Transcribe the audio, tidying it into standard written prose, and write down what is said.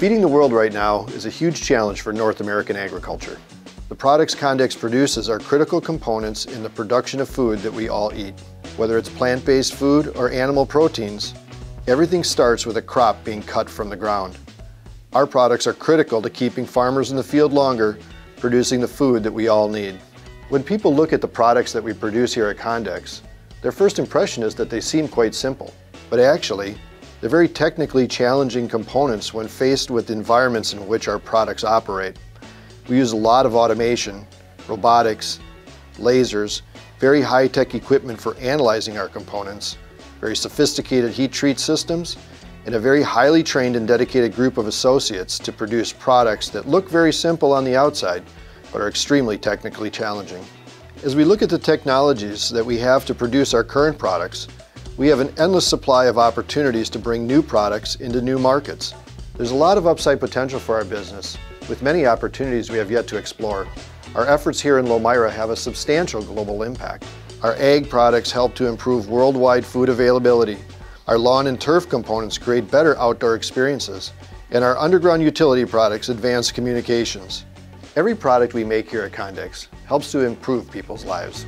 Feeding the world right now is a huge challenge for North American agriculture. The products Kondex produces are critical components in the production of food that we all eat. Whether it's plant-based food or animal proteins, everything starts with a crop being cut from the ground. Our products are critical to keeping farmers in the field longer, producing the food that we all need. When people look at the products that we produce here at Kondex, their first impression is that they seem quite simple. But actually, they're very technically challenging components when faced with environments in which our products operate. We use a lot of automation, robotics, lasers, very high-tech equipment for analyzing our components, very sophisticated heat treat systems, and a very highly trained and dedicated group of associates to produce products that look very simple on the outside, but are extremely technically challenging. As we look at the technologies that we have to produce our current products, we have an endless supply of opportunities to bring new products into new markets. There's a lot of upside potential for our business, with many opportunities we have yet to explore. Our efforts here in Lomira have a substantial global impact. Our ag products help to improve worldwide food availability. Our lawn and turf components create better outdoor experiences, and our underground utility products advance communications. Every product we make here at Kondex helps to improve people's lives.